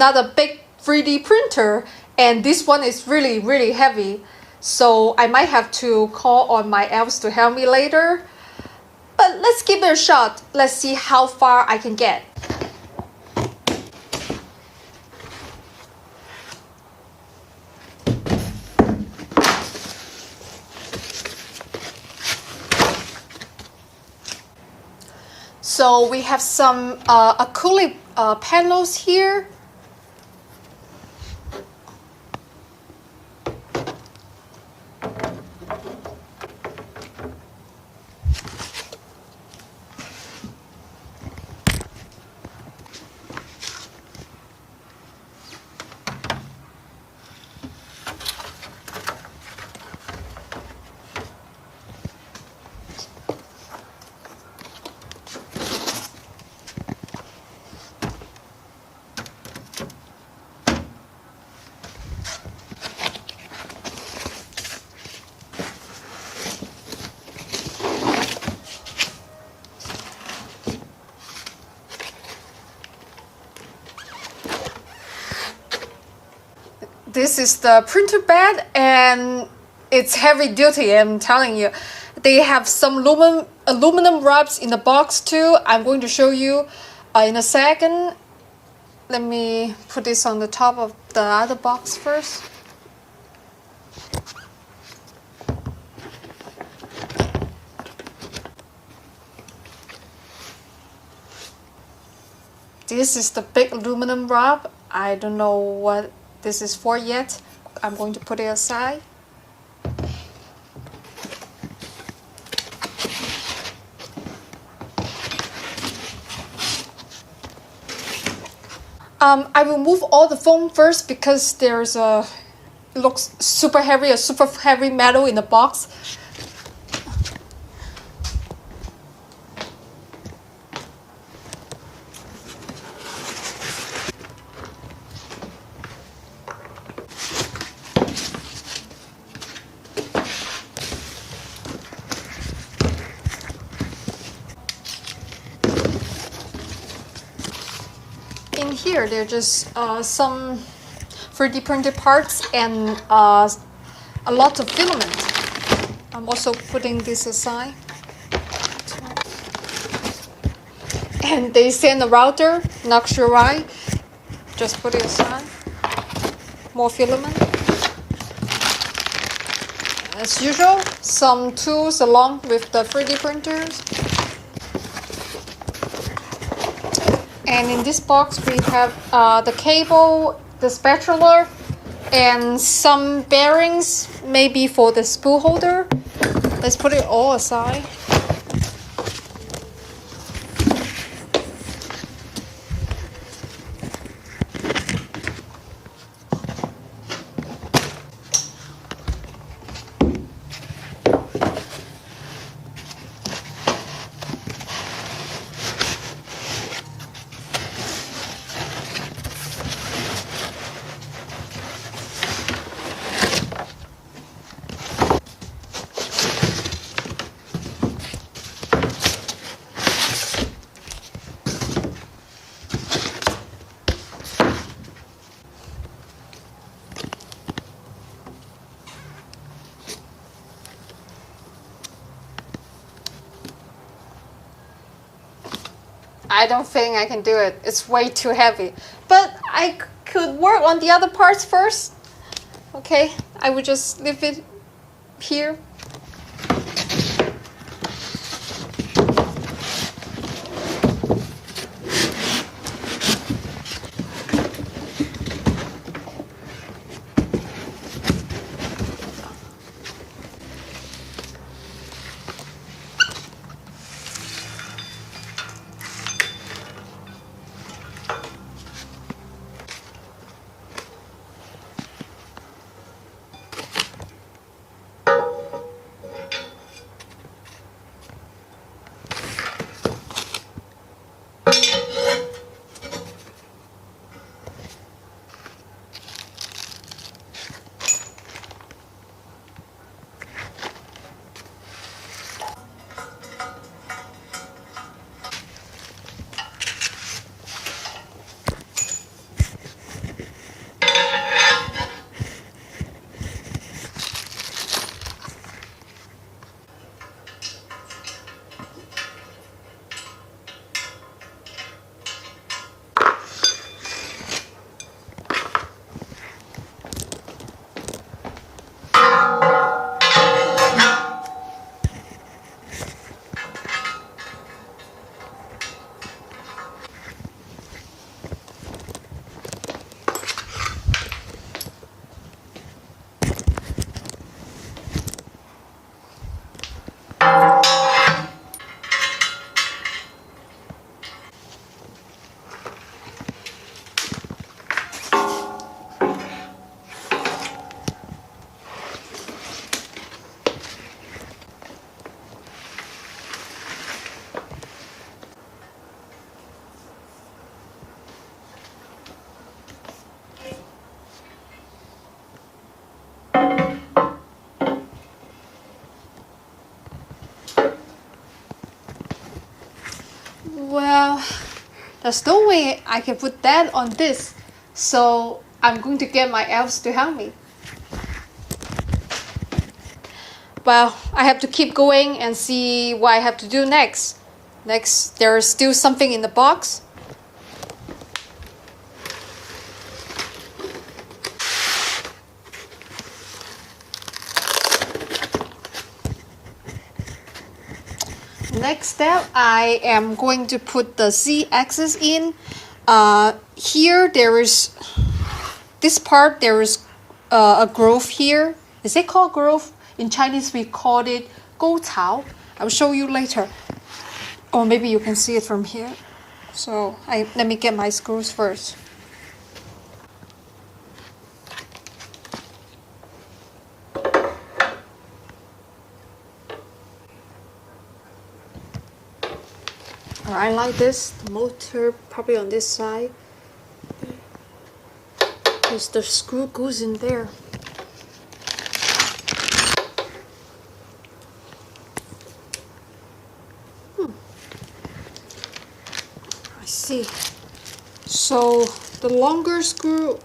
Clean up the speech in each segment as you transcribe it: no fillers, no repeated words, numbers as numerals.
another big 3D printer, and this one is really heavy. So I might have to call on my elves to help me later. But let's give it a shot. Let's see how far I can get. So we have some acrylic panels here. This is the printer bed, and it's heavy duty, I'm telling you. They have some aluminum wraps in the box too. I'm going to show you in a second. Let me put this on the top of the other box first. This is the big aluminum wrap. I don't know what this is for yet. I'm going to put it aside. I will move all the foam first because there's it looks super heavy, a super heavy metal in the box. In here, there are just some 3D printed parts and a lot of filament. I'm also putting this aside. And they send a router, not sure why. Just put it aside. More filament. As usual, some tools along with the 3D printers. And in this box we have the cable, the spatula, and some bearings, maybe for the spool holder. Let's put it all aside. I don't think I can do it. It's way too heavy. But I could work on the other parts first. Okay, I will just leave it here. There's no way I can put that on this. So I'm going to get my elves to help me. Well, I have to keep going and see what I have to do next. Next, there is still something in the box. Next step, I am going to put the Z-axis in. Here there is, this part there is a groove here. Is it called groove? In Chinese we called it 沟槽. I'll show you later. Or maybe you can see it from here. So let me get my screws first. I like this. The motor probably on this side. Because the screw goes in there. I see. So the longer screw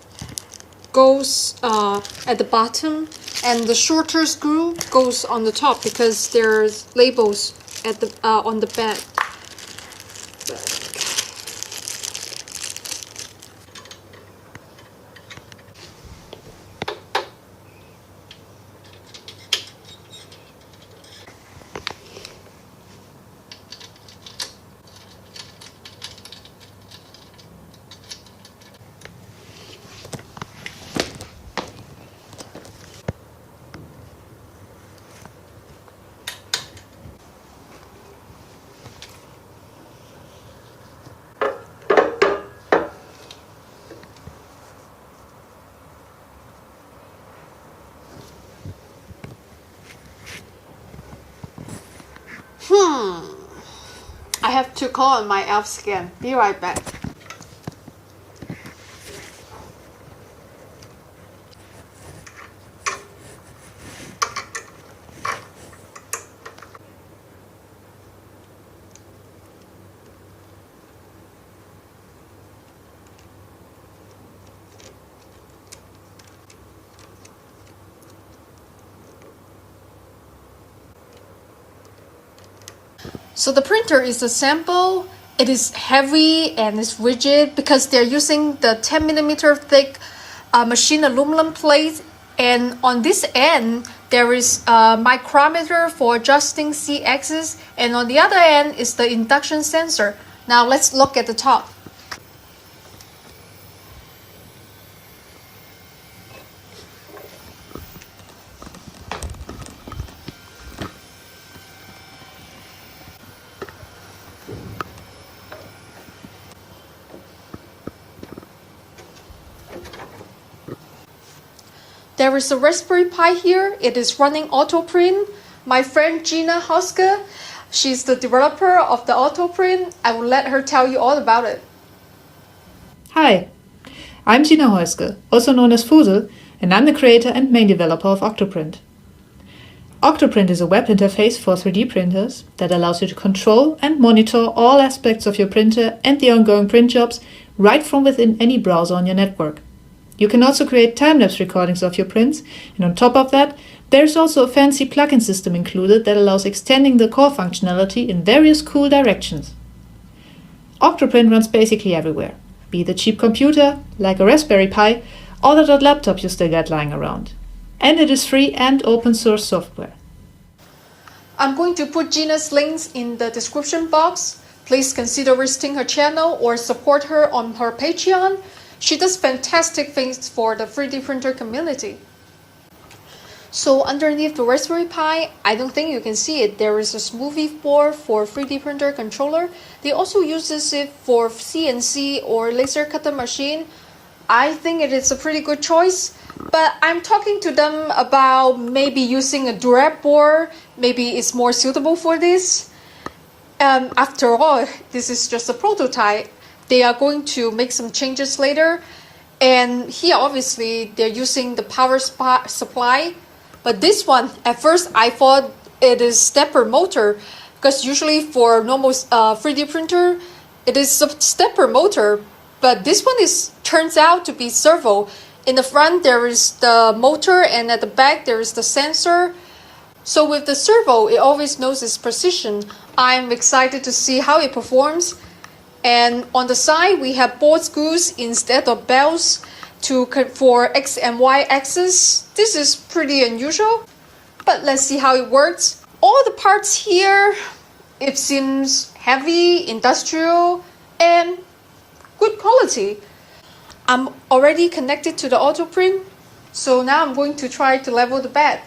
goes at the bottom, and the shorter screw goes on the top because there's labels at the on the back. I have to call on my elf again. Be right back. So the printer is a sample. It is heavy and it's rigid because they're using the 10mm thick machined aluminum plate. And on this end, there is a micrometer for adjusting Z-axis. And on the other end is the induction sensor. Now let's look at the top. There is a Raspberry Pi here. It is running AutoPrint. My friend Gina Hoske, she's the developer of the AutoPrint. I will let her tell you all about it. Hi, I'm Gina Hoske, also known as Fusel, and I'm the creator and main developer of Octoprint. Octoprint is a web interface for 3D printers that allows you to control and monitor all aspects of your printer and the ongoing print jobs right from within any browser on your network. You can also create time-lapse recordings of your prints, and on top of that, there's also a fancy plugin system included that allows extending the core functionality in various cool directions. Octoprint runs basically everywhere, be it a cheap computer, like a Raspberry Pi, or that laptop you still got lying around. And it is free and open source software. I'm going to put Gina's links in the description box. Please consider visiting her channel or support her on her Patreon. She does fantastic things for the 3D printer community. So underneath the Raspberry Pi, I don't think you can see it, there is a smoothie board for 3D printer controller. They also use it for CNC or laser cutter machine. I think it is a pretty good choice, but I'm talking to them about maybe using a Durab board. Maybe it's more suitable for this. After all, this is just a prototype. They are going to make some changes later. And here, obviously, they're using the power supply. But this one, at first, I thought it is stepper motor. Because usually for normal 3D printer, It is a stepper motor, but this one turns out to be servo. In the front there is the motor, and at the back there is the sensor. So with the servo, it always knows its position. I'm excited to see how it performs. And on the side, we have board screws instead of belts for X and Y axis. This is pretty unusual, but let's see how it works. All the parts here, it seems heavy, industrial, and good quality. I'm already connected to the auto print, so now I'm going to try to level the bed.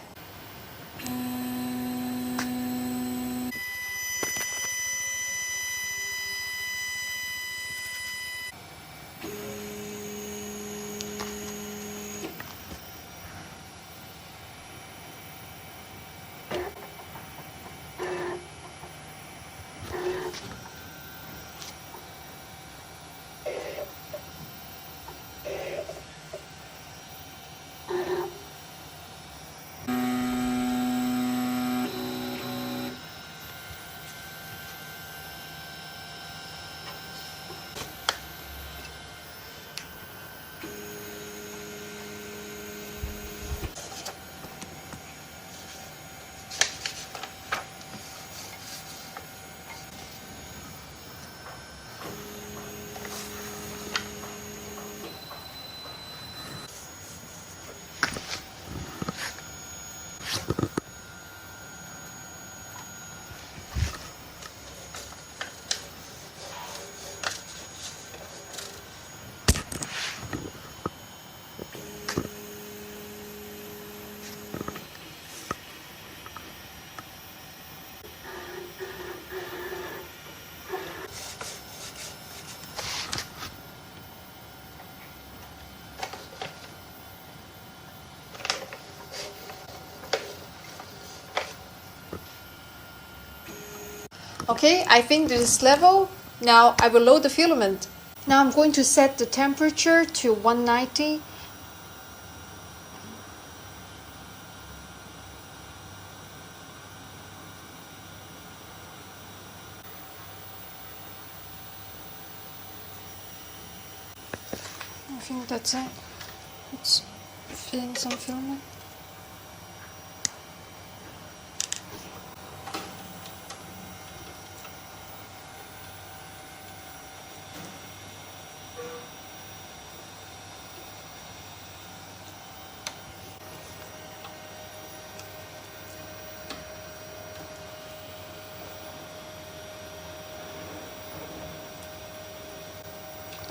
Okay, I think this is level. Now I will load the filament. Now I'm going to set the temperature to 190. I think that's it. Let's fill in some filament.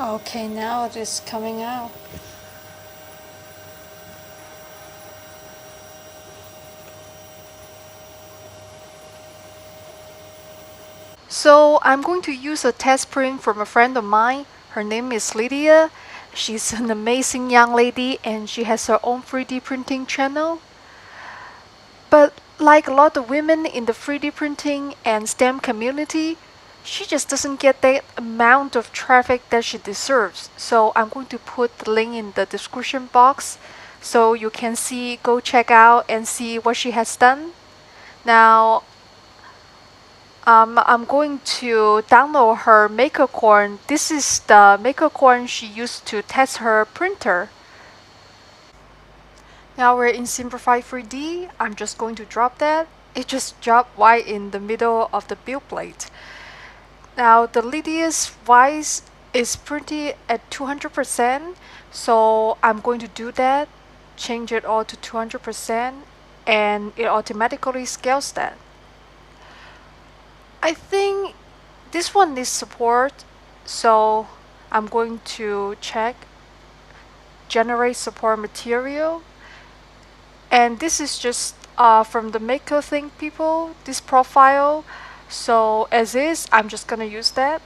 Okay, now it is coming out. So I'm going to use a test print from a friend of mine. Her name is Lydia. She's an amazing young lady and she has her own 3D printing channel. But like a lot of women in the 3D printing and STEM community, she just doesn't get that amount of traffic that she deserves. So I'm going to put the link in the description box so you can go check out and see what she has done. Now, I'm going to download her MakerCorn. This is the MakerCorn she used to test her printer. Now we're in Simplify 3D. I'm just going to drop that. It just dropped right in the middle of the build plate. Now the Lydia's voice is printed at 200%, so I'm going to do that, change it all to 200%, and it automatically scales that. I think this one needs support, so I'm going to check generate support material, and this is just from the MakerThink people, this profile. So as is, I'm just gonna use that,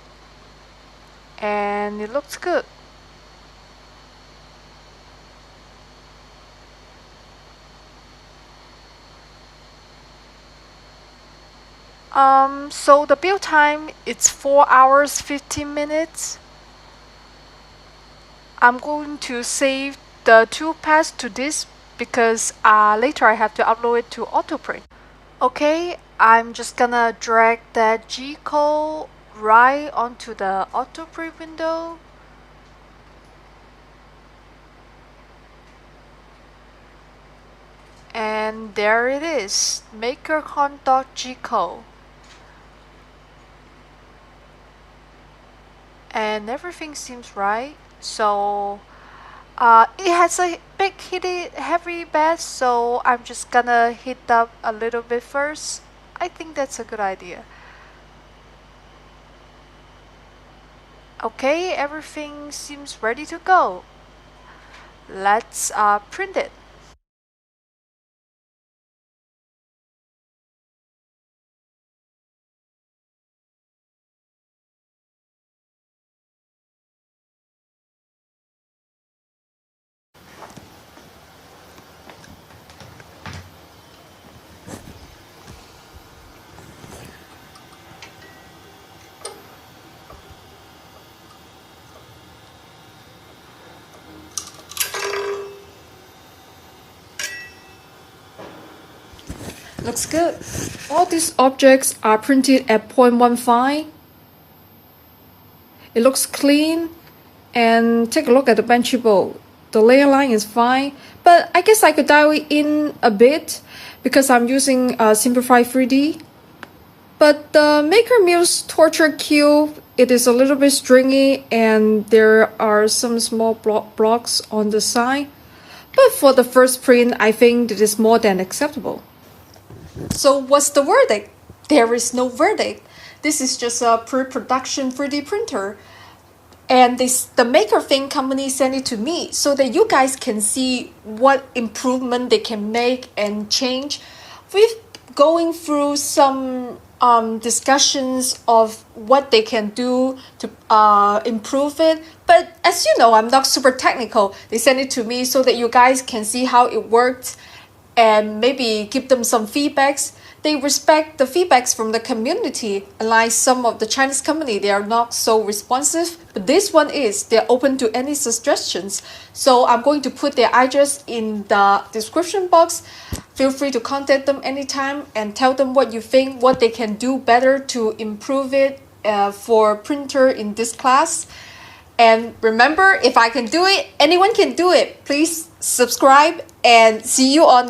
and it looks good. So the build time, it's 4 hours 15 minutes. I'm going to save the two paths to this because later I have to upload it to AutoPrint. Okay, I'm just gonna drag that G code right onto the auto print window. And there it is, MakerThink.gco. And everything seems right. So it has a big heavy bed, so I'm just gonna heat up a little bit first. I think that's a good idea. Okay, everything seems ready to go. Let's print it. Looks good. All these objects are printed at 0.15. It looks clean. And take a look at the benchy bowl. The layer line is fine, but I guess I could dial it in a bit because I'm using Simplify 3D. But the Maker Muse Torture Cube, it is a little bit stringy and there are some small blocks on the side. But for the first print, I think it is more than acceptable. So what's the verdict? There is no verdict. This is just a pre-production 3D printer. And the MakerThink company sent it to me so that you guys can see what improvement they can make and change. We've going through some discussions of what they can do to improve it. But as you know, I'm not super technical. They sent it to me so that you guys can see how it worked and maybe give them some feedbacks. They respect the feedbacks from the community, unlike some of the Chinese company, they are not so responsive. But this one is, they're open to any suggestions. So I'm going to put their address in the description box. Feel free to contact them anytime and tell them what you think, what they can do better to improve it for printer in this class. And remember, if I can do it, anyone can do it. Please subscribe and see you on